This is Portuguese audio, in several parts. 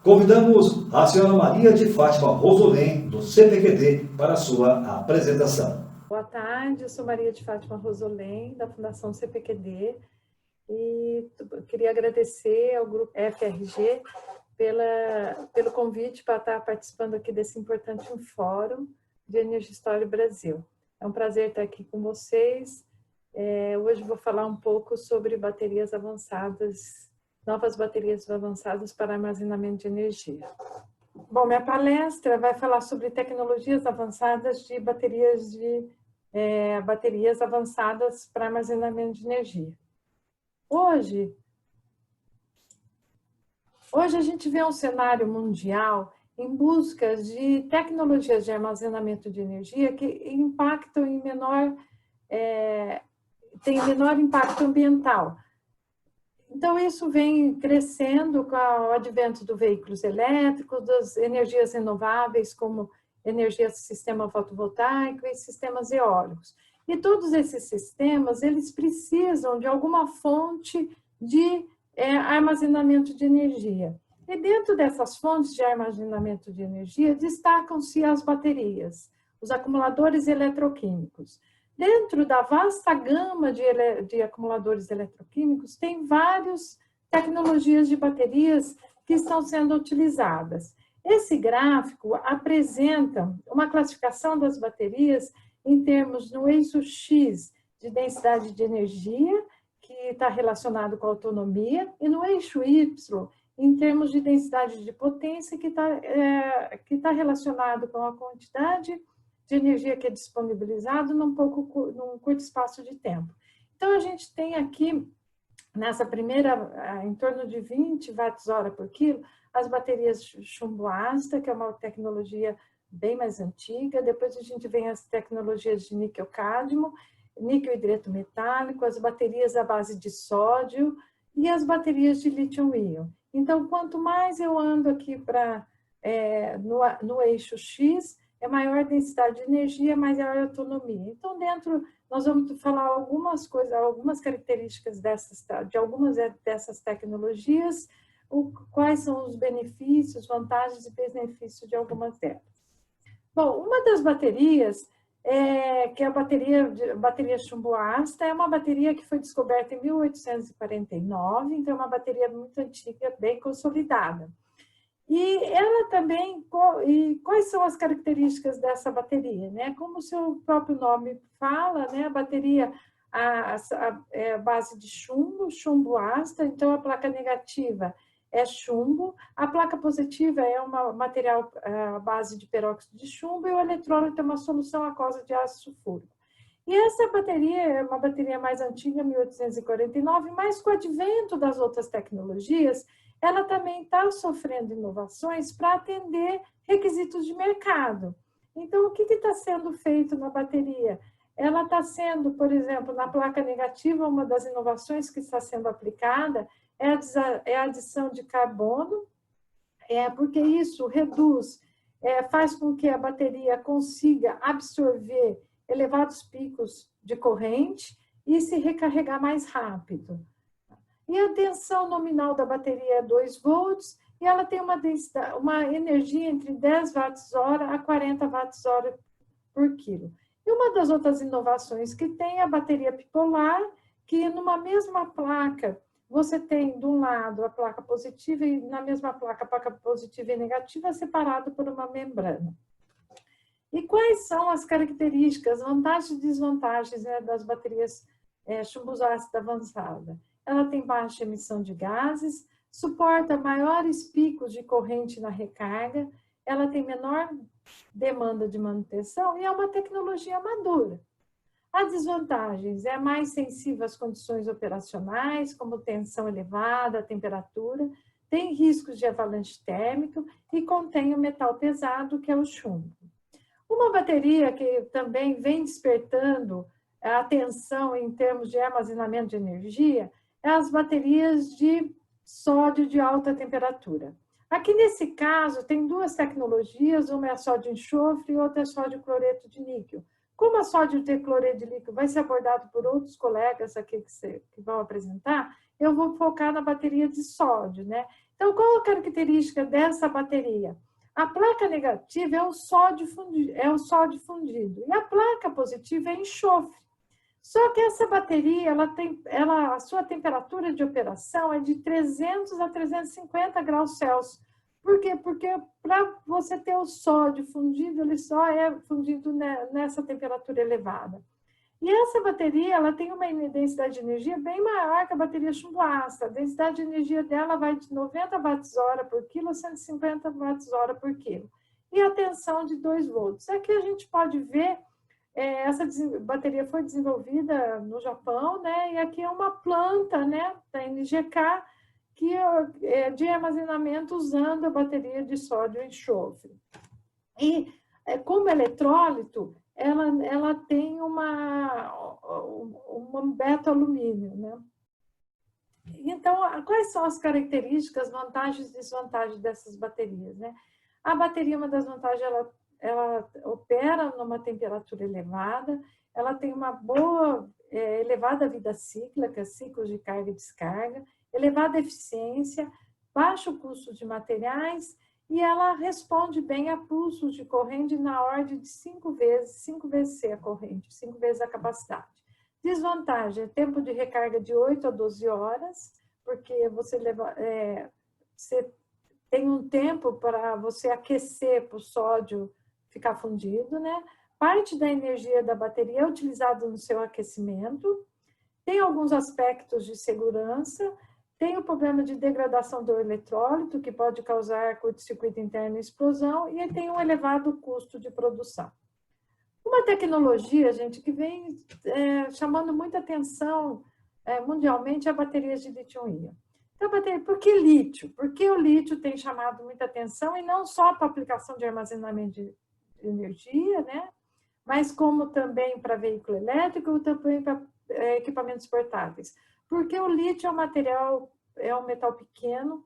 Convidamos a senhora Maria de Fátima Rosolém, do CPQD, para a sua apresentação. Boa tarde, eu sou Maria de Fátima Rosolém, da Fundação CPQD, e queria agradecer ao Grupo FRG pelo convite para estar participando aqui desse importante fórum de Energia História Brasil. É um prazer estar aqui com vocês. Hoje vou falar um pouco sobre baterias avançadas, novas baterias avançadas para armazenamento de energia. Bom, minha palestra vai falar sobre tecnologias avançadas de baterias avançadas para armazenamento de energia. Hoje a gente vê um cenário mundial em busca de tecnologias de armazenamento de energia que impactam tem menor impacto ambiental. Então, isso vem crescendo com o advento dos veículos elétricos, das energias renováveis, como energia do sistema fotovoltaico e sistemas eólicos. E todos esses sistemas, eles precisam de alguma fonte de armazenamento de energia. E dentro dessas fontes de armazenamento de energia, destacam-se as baterias, os acumuladores eletroquímicos. Dentro da vasta gama de acumuladores eletroquímicos, tem várias tecnologias de baterias que estão sendo utilizadas. Esse gráfico apresenta uma classificação das baterias em termos no eixo X de densidade de energia, que está relacionado com a autonomia, e no eixo Y, em termos de densidade de potência, que está relacionado com a quantidade de energia que é disponibilizado num curto espaço de tempo. Então, a gente tem aqui, nessa primeira, em torno de 20 watts-hora por quilo, as baterias chumbo-ácido, que é uma tecnologia bem mais antiga. Depois a gente vem as tecnologias de níquel-cádmio, níquel-hidreto metálico, as baterias à base de sódio e as baterias de lítio-íon. Então, quanto mais eu ando aqui no eixo X, é maior densidade de energia, maior autonomia. Então, nós vamos falar algumas características de algumas dessas tecnologias, quais são os benefícios, vantagens e benefícios de algumas delas. Bom, uma das baterias, que é a bateria chumbo-ácido, é uma bateria que foi descoberta em 1849, então é uma bateria muito antiga, bem consolidada. E ela também, e quais são as características dessa bateria? Né? Como o seu próprio nome fala, né? A bateria é a base de chumbo ácido, então a placa negativa é chumbo, a placa positiva é um material à base de peróxido de chumbo e o eletrônito é uma solução aquosa de ácido sulfúrico. E essa bateria é uma bateria mais antiga, 1849, mas com o advento das outras tecnologias, ela também está sofrendo inovações para atender requisitos de mercado. Então, o que está sendo feito na bateria? Ela está sendo, por exemplo, na placa negativa, uma das inovações que está sendo aplicada é a adição de carbono, porque isso reduz, faz com que a bateria consiga absorver elevados picos de corrente e se recarregar mais rápido. E a tensão nominal da bateria é 2 volts e ela tem uma energia entre 10 watts-hora a 40 watts-hora por quilo. E uma das outras inovações que tem é a bateria bipolar, que numa mesma placa, você tem de um lado a placa positiva e na mesma placa a placa positiva e negativa separado por uma membrana. E quais são as características, vantagens e desvantagens, né, das baterias chumbo-ácido avançada? Ela tem baixa emissão de gases, suporta maiores picos de corrente na recarga, ela tem menor demanda de manutenção e é uma tecnologia madura. As desvantagens é mais sensível às condições operacionais, como tensão elevada, temperatura, tem riscos de avalanche térmico e contém o metal pesado, que é o chumbo. Uma bateria que também vem despertando a atenção em termos de armazenamento de energia é as baterias de sódio de alta temperatura. Aqui nesse caso tem duas tecnologias, uma é a sódio enxofre e outra é sódio cloreto de níquel. Como a sódio de cloreto de níquel vai ser abordado por outros colegas aqui que vão apresentar, eu vou focar na bateria de sódio, né? Então, qual a característica dessa bateria? A placa negativa é o sódio fundido, e a placa positiva é enxofre. Só que essa bateria, a sua temperatura de operação é de 300 a 350 graus Celsius. Por quê? Porque para você ter o sódio fundido, ele só é fundido nessa temperatura elevada. E essa bateria, ela tem uma densidade de energia bem maior que a bateria chumbo ácido. A densidade de energia dela vai de 90 watts-hora por quilo a 150 watts-hora por quilo. E a tensão de 2 volts. Aqui a gente pode ver, essa bateria foi desenvolvida no Japão, né? E aqui é uma planta, né, da NGK, que é de armazenamento usando a bateria de sódio e enxofre. E como eletrólito, ela tem um beta-alumínio, né? Então, quais são as características, vantagens e desvantagens dessas baterias, né? A bateria, uma das vantagens, ela opera numa temperatura elevada, ela tem uma boa, elevada vida cíclica, ciclos de carga e descarga, elevada eficiência, baixo custo de materiais, e ela responde bem a pulsos de corrente na ordem de 5 vezes C a corrente, 5 vezes a capacidade. Desvantagem, tempo de recarga de 8 a 12 horas, porque você tem um tempo para você aquecer para o sódio ficar fundido, né? Parte da energia da bateria é utilizada no seu aquecimento, tem alguns aspectos de segurança, tem o problema de degradação do eletrólito, que pode causar curto-circuito interno e explosão, e tem um elevado custo de produção. Uma tecnologia, gente, que vem chamando muita atenção mundialmente é a bateria de lítio-íon. Então, por que lítio? Porque o lítio tem chamado muita atenção, e não só para aplicação de armazenamento de energia, né? Mas como também para veículo elétrico, também para equipamentos portáteis. Porque o lítio é um metal pequeno,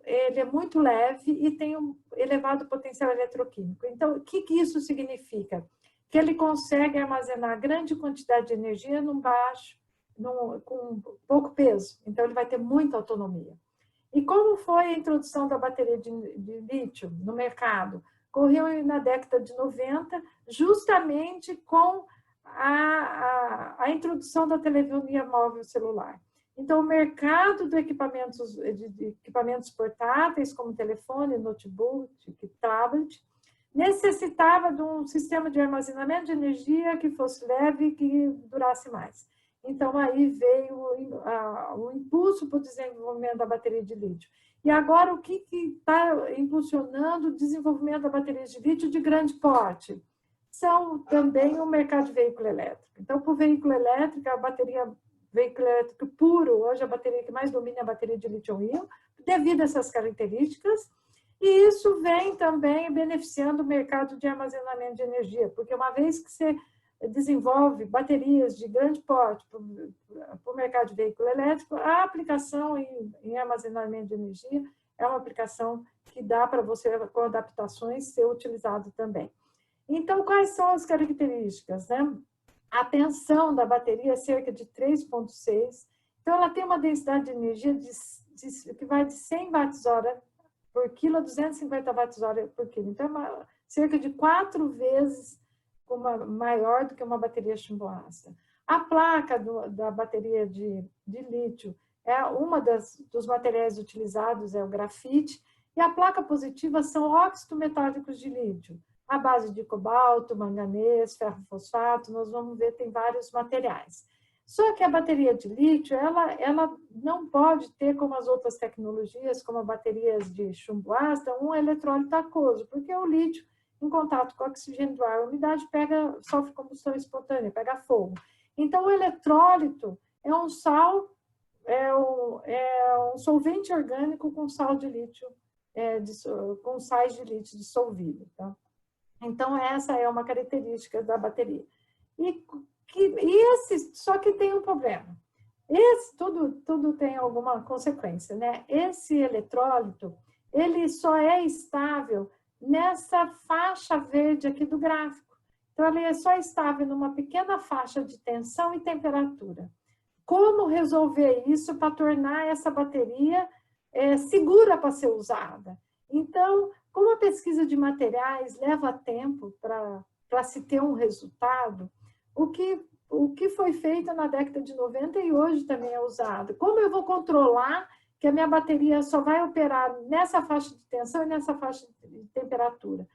ele é muito leve e tem um elevado potencial eletroquímico. Então, o que isso significa? Que ele consegue armazenar grande quantidade de energia com pouco peso. Então, ele vai ter muita autonomia. E como foi a introdução da bateria de lítio no mercado? Correu na década de 90, justamente com a introdução da telefonia móvel celular. Então, o mercado de equipamentos portáteis, como telefone, notebook, tablet, necessitava de um sistema de armazenamento de energia que fosse leve e que durasse mais. Então, aí veio o impulso para o desenvolvimento da bateria de lítio. E agora, o que está impulsionando o desenvolvimento da bateria de lítio de grande porte? São também o mercado de veículo elétrico. Então, para o veículo elétrico, veículo elétrico puro, hoje a bateria que mais domina é a bateria de lítio-íon, devido a essas características, e isso vem também beneficiando o mercado de armazenamento de energia, porque uma vez que você desenvolve baterias de grande porte para o mercado de veículo elétrico, a aplicação em armazenamento de energia é uma aplicação que dá para você, com adaptações, ser utilizado também. Então, quais são as características, né? A tensão da bateria é cerca de 3,6. Então, ela tem uma densidade de energia que vai de 100 watts-hora por quilo a 250 watts-hora por quilo. Então, é cerca de 4 vezes maior do que uma bateria chumbo ácido. A placa da bateria de lítio uma dos materiais utilizados é o grafite, e a placa positiva são óxidos metálicos de lítio, à base de cobalto, manganês, ferro fosfato, nós vamos ver, tem vários materiais. Só que a bateria de lítio, ela não pode ter, como as outras tecnologias, como as baterias de chumbo ácido, um eletrólito aquoso, porque o lítio, em contato com o oxigênio do ar, a umidade sofre combustão espontânea, pega fogo. Então, o eletrólito é um solvente orgânico com sal de lítio, com sais de lítio dissolvido, tá? Então, essa é uma característica da bateria. Só que tem um problema. Tudo tem alguma consequência, né? Esse eletrólito, ele só é estável nessa faixa verde aqui do gráfico. Então, ele é só estável numa pequena faixa de tensão e temperatura. como resolver isso para tornar essa bateria segura para ser usada. Então, como a pesquisa de materiais leva tempo para se ter um resultado, o que foi feito na década de 90 e hoje também é usado. Como eu vou controlar que a minha bateria só vai operar nessa faixa de tensão e nessa faixa de temperatura?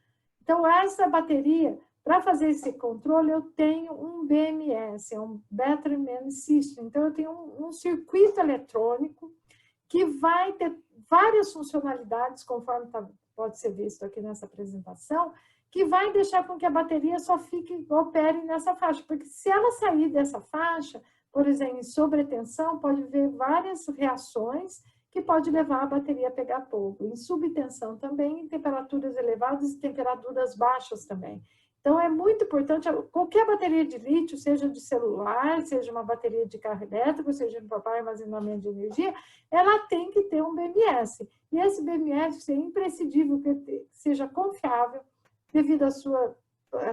Então, essa bateria, para fazer esse controle, eu tenho um BMS, é um Battery Management System. Então, eu tenho um circuito eletrônico que vai ter várias funcionalidades, conforme pode ser visto aqui nessa apresentação, que vai deixar com que a bateria só opere nessa faixa. Porque se ela sair dessa faixa, por exemplo, em sobretensão, pode haver várias reações que pode levar a bateria a pegar fogo. Em subtensão também, em temperaturas elevadas e temperaturas baixas também. Então, é muito importante, qualquer bateria de lítio, seja de celular, seja uma bateria de carro elétrico, seja para armazenamento de energia, ela tem que ter um BMS. E esse BMS é imprescindível que seja confiável devido à sua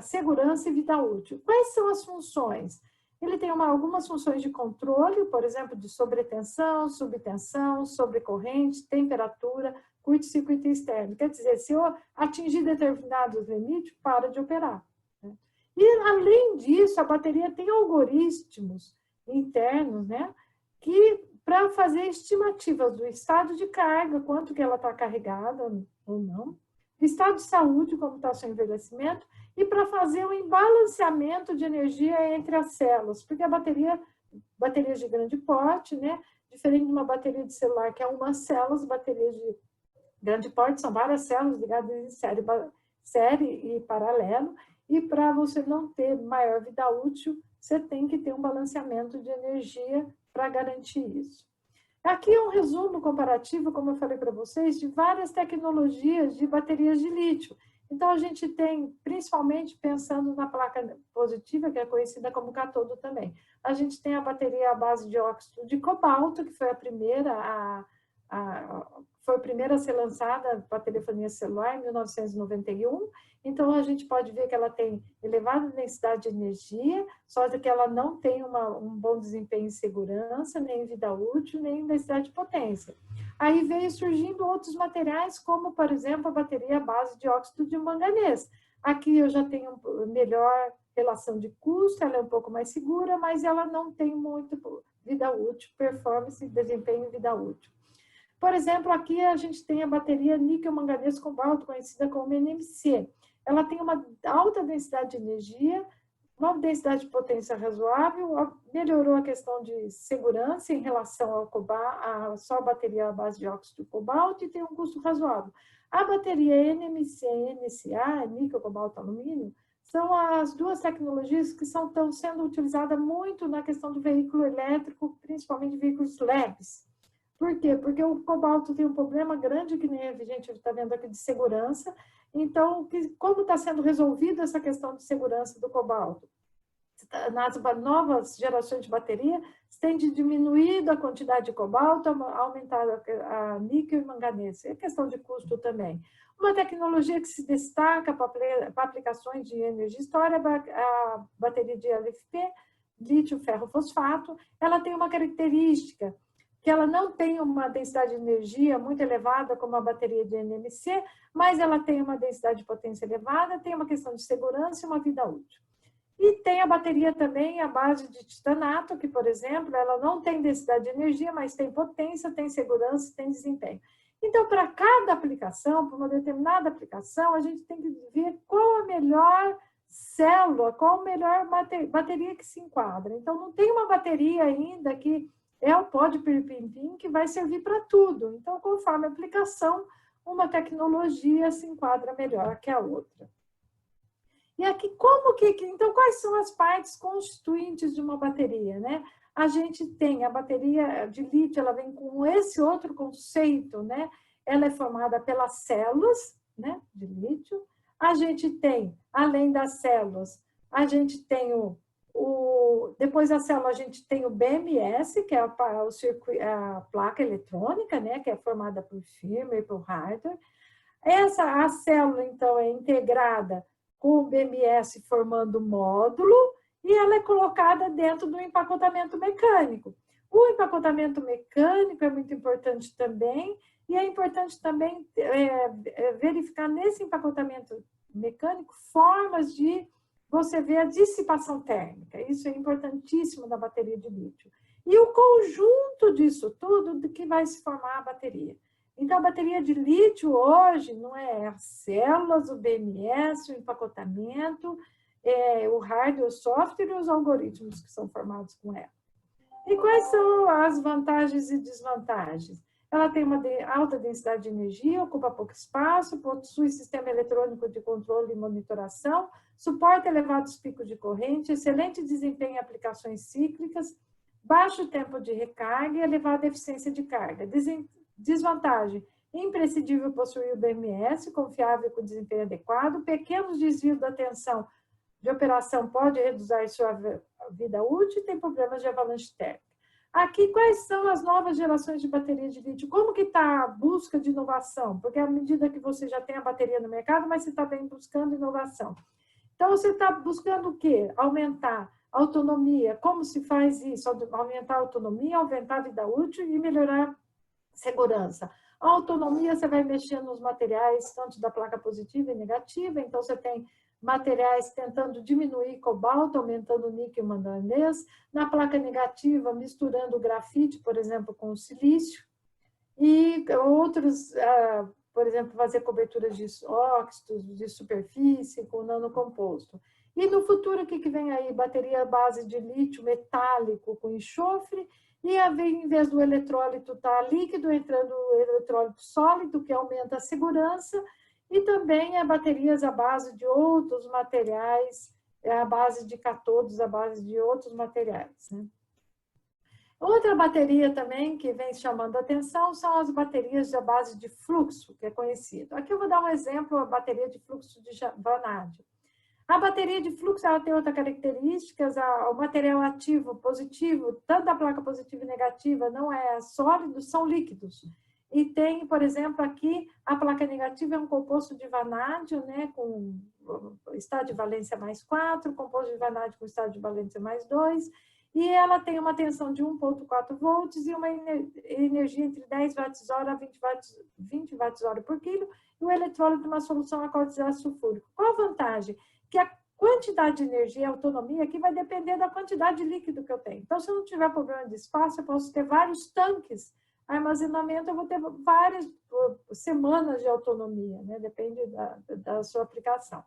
segurança e vida útil. Quais são as funções? Ele tem algumas funções de controle, por exemplo, de sobretensão, subtensão, sobrecorrente, temperatura, curto-circuito externo. Quer dizer, se eu atingir determinados limites, para de operar. Né? E, além disso, a bateria tem algoritmos internos, né, que para fazer estimativas do estado de carga, quanto que ela está carregada ou não, estado de saúde, como está seu envelhecimento, e para fazer um embalanceamento de energia entre as células, porque a baterias de grande porte, né, diferente de uma bateria de celular, que é uma célula, as baterias de grande porte são várias células ligadas em série e paralelo, e para você não ter maior vida útil, você tem que ter um balanceamento de energia para garantir isso. Aqui é um resumo comparativo, como eu falei para vocês, de várias tecnologias de baterias de lítio. Então, a gente tem, principalmente pensando na placa positiva, que é conhecida como cátodo também, a gente tem a bateria à base de óxido de cobalto, que foi a primeira a ser lançada para telefonia celular em 1991. Então, a gente pode ver que ela tem elevada densidade de energia, só que ela não tem um bom desempenho em segurança, nem em vida útil, nem em densidade de potência. Aí veio surgindo outros materiais, como, por exemplo, a bateria à base de óxido de manganês. Aqui eu já tenho melhor relação de custo, ela é um pouco mais segura, mas ela não tem muito vida útil, performance, desempenho e vida útil. Por exemplo, aqui a gente tem a bateria níquel-manganês-cobalto, conhecida como NMC. Ela tem uma alta densidade de energia, uma densidade de potência razoável, melhorou a questão de segurança em relação ao cobalto, só a bateria à base de óxido de cobalto, e tem um custo razoável. A bateria NMC e NCA, níquel, cobalto, alumínio, são as duas tecnologias que estão sendo utilizadas muito na questão do veículo elétrico, principalmente veículos leves. Por quê? Porque o cobalto tem um problema grande, que nem a gente está vendo aqui, de segurança. Então, como está sendo resolvida essa questão de segurança do cobalto? Nas novas gerações de bateria, se tem diminuído a quantidade de cobalto, aumentado a níquel e manganês. É questão de custo também. Uma tecnologia que se destaca para aplicações de energia histórica é a bateria de LFP, lítio ferro fosfato. Ela tem uma característica, que ela não tem uma densidade de energia muito elevada como a bateria de NMC, mas ela tem uma densidade de potência elevada, tem uma questão de segurança e uma vida útil. E tem a bateria também à base de titanato, que, por exemplo, ela não tem densidade de energia, mas tem potência, tem segurança, tem desempenho. Então, para cada aplicação, para uma determinada aplicação, a gente tem que ver qual a melhor célula, qual a melhor bateria que se enquadra. Então, não tem uma bateria ainda que é o pó de piripim que vai servir para tudo. Então, conforme a aplicação, uma tecnologia se enquadra melhor que a outra. E aqui, então, quais são as partes constituintes de uma bateria, né? A gente tem a bateria de lítio, ela vem com esse outro conceito, né? Ela é formada pelas células, né, de lítio. A gente tem, além das células, a gente tem depois da célula, a gente tem o BMS, que é a placa eletrônica, né, que é formada por firmware e por hardware. A célula, então, é integrada com o BMS formando módulo e ela é colocada dentro do empacotamento mecânico. O empacotamento mecânico é muito importante também, e é importante também verificar nesse empacotamento mecânico formas de você ver a dissipação térmica. Isso é importantíssimo da bateria de lítio. E o conjunto disso tudo que vai se formar a bateria. Então, a bateria de lítio hoje não é as células, o BMS, o empacotamento, o hardware, o software e os algoritmos que são formados com ela. E quais são as vantagens e desvantagens? Ela tem uma alta densidade de energia, ocupa pouco espaço, possui sistema eletrônico de controle e monitoração, suporta elevados picos de corrente, excelente desempenho em aplicações cíclicas, baixo tempo de recarga e elevada eficiência de carga. Desvantagem: imprescindível possuir o BMS, confiável com desempenho adequado, pequenos desvios da tensão de operação pode reduzir sua vida útil e tem problemas de avalanche térmica. Aqui, quais são as novas gerações de bateria de lítio? Como que está a busca de inovação? Porque à medida que você já tem a bateria no mercado, mas você está bem buscando inovação. Então, você está buscando o quê? Aumentar a autonomia. Como se faz isso? Aumentar a autonomia, aumentar a vida útil e melhorar a segurança. A autonomia, você vai mexendo nos materiais, tanto da placa positiva e negativa, então você tem materiais tentando diminuir cobalto, aumentando o níquel e manganês. Na placa negativa, misturando o grafite, por exemplo, com o silício. E outros, por exemplo, fazer coberturas de óxidos, de superfície, com nanocomposto. E no futuro, o que vem aí? Bateria à base de lítio metálico com enxofre, e em vez do eletrólito estar líquido, entrando o eletrólito sólido, que aumenta a segurança, e também baterias à base de outros materiais, à base de cátodos, à base de outros materiais, né? Outra bateria também que vem chamando a atenção são as baterias à base de fluxo, que é conhecido. Aqui eu vou dar um exemplo, a bateria de fluxo de vanádio. A bateria de fluxo ela tem outras características, o material ativo positivo, tanto da placa positiva e negativa, não é sólido, são líquidos. E tem, por exemplo, aqui, a placa negativa é um composto de vanádio, né, com estado de valência mais 4, composto de vanádio com estado de valência mais 2, e ela tem uma tensão de 1,4 volts e uma energia entre 10 watts-hora a 20 watts-hora por quilo, e o eletrólito de uma solução alcoólico de ácido sulfúrico. Qual a vantagem? Que a quantidade de energia e autonomia aqui vai depender da quantidade de líquido que eu tenho. Então, se eu não tiver problema de espaço, eu posso ter vários tanques armazenamento, eu vou ter várias semanas de autonomia, né? Depende da sua aplicação.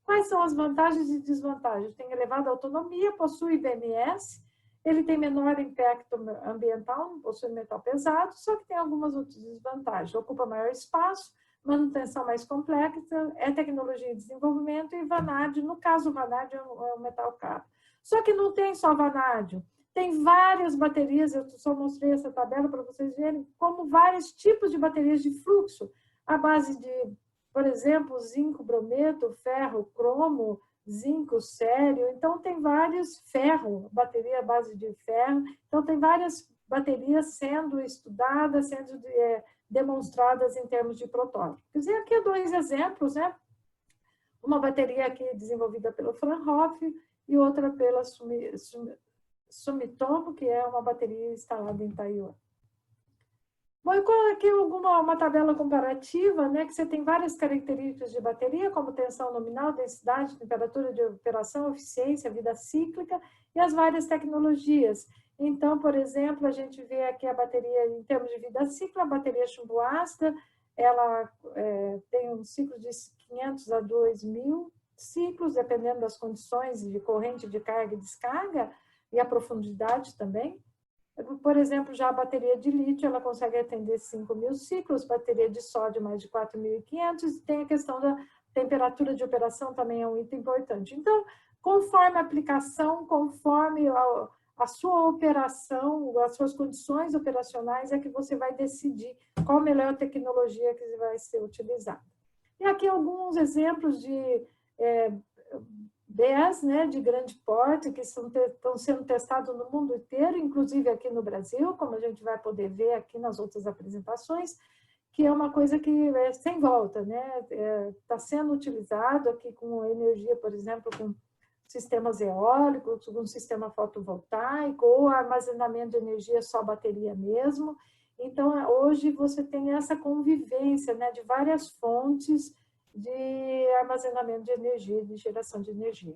Quais são as vantagens e desvantagens? Tem elevada autonomia, possui BMS, ele tem menor impacto ambiental, não possui metal pesado, só que tem algumas outras desvantagens. Ocupa maior espaço, manutenção mais complexa, é tecnologia de desenvolvimento e vanádio, no caso o vanádio é um metal caro. Só que não tem só vanádio, tem várias baterias, eu só mostrei essa tabela para vocês verem, como vários tipos de baterias de fluxo, à base de, por exemplo, zinco, brometo, ferro, cromo, zinco, cério, então tem vários, ferro, bateria à base de ferro, então tem várias baterias sendo estudadas, sendo demonstradas em termos de protótipos. E aqui 2 exemplos, né? Uma bateria aqui desenvolvida pelo Fraunhofer e outra pela Sumitomo, que é uma bateria instalada em Taiwan. Bom, e aqui uma tabela comparativa, né, que você tem várias características de bateria, como tensão nominal, densidade, temperatura de operação, eficiência, vida cíclica e as várias tecnologias. Então, por exemplo, a gente vê aqui a bateria em termos de vida cíclica, a bateria chumbo ácida, ela tem um ciclo de 500 a 2.000 ciclos, dependendo das condições de corrente de carga e descarga, e a profundidade também. Por exemplo, já a bateria de lítio, ela consegue atender 5.000 ciclos, bateria de sódio mais de 4.500, e tem a questão da temperatura de operação, também é um item importante. Então, conforme a aplicação, conforme a sua operação, as suas condições operacionais, é que você vai decidir qual a melhor tecnologia que vai ser utilizada. E aqui alguns exemplos de BES, né, de grande porte, que estão sendo testados no mundo inteiro, inclusive aqui no Brasil, como a gente vai poder ver aqui nas outras apresentações, que é uma coisa que é sem volta, né? Está sendo utilizado aqui com energia, por exemplo, com sistemas eólicos, um sistema fotovoltaico, ou armazenamento de energia só bateria mesmo. Então, hoje você tem essa convivência, né, de várias fontes de armazenamento de energia, de geração de energia.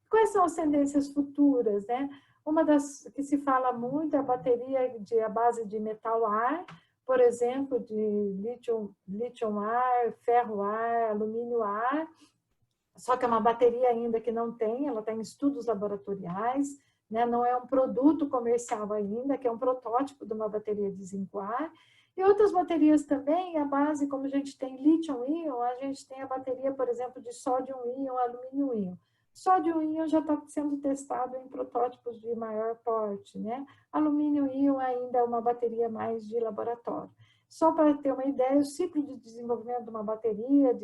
Quais são as tendências futuras, né? Uma das que se fala muito é a bateria à base de metal-ar, por exemplo, de lítio-ar, ferro-ar, alumínio-ar, só que é uma bateria ainda que não tem, ela está em estudos laboratoriais, né? Não é um produto comercial ainda, que é um protótipo de uma bateria de zinco-ar. E outras baterias também, a base, como a gente tem lítio-íon, a gente tem a bateria, por exemplo, de sódio-íon, alumínio-íon. Sódio-íon já está sendo testado em protótipos de maior porte, né? Alumínio-íon ainda é uma bateria mais de laboratório. Só para ter uma ideia, o ciclo de desenvolvimento de uma bateria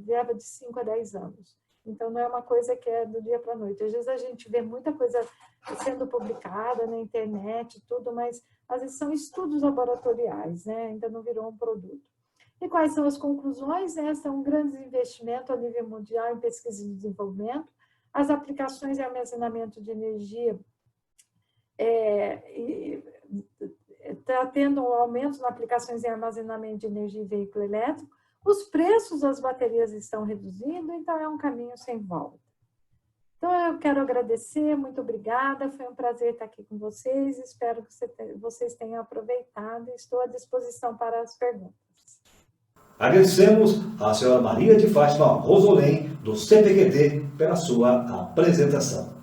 leva de 5 a 10 anos. Então, não é uma coisa que é do dia para a noite. Às vezes a gente vê muita coisa sendo publicada na internet, tudo, mas às vezes são estudos laboratoriais, né? Ainda não virou um produto. E quais são as conclusões? São grandes investimentos a nível mundial em pesquisa e desenvolvimento. As aplicações em armazenamento de energia está tendo um aumento nas aplicações em armazenamento de energia em veículo elétrico. Os preços das baterias estão reduzindo, então é um caminho sem volta. Então, eu quero agradecer, muito obrigada, foi um prazer estar aqui com vocês, espero que vocês tenham aproveitado e estou à disposição para as perguntas. Agradecemos à senhora Maria de Fátima Rosolém, do CPQD, pela sua apresentação.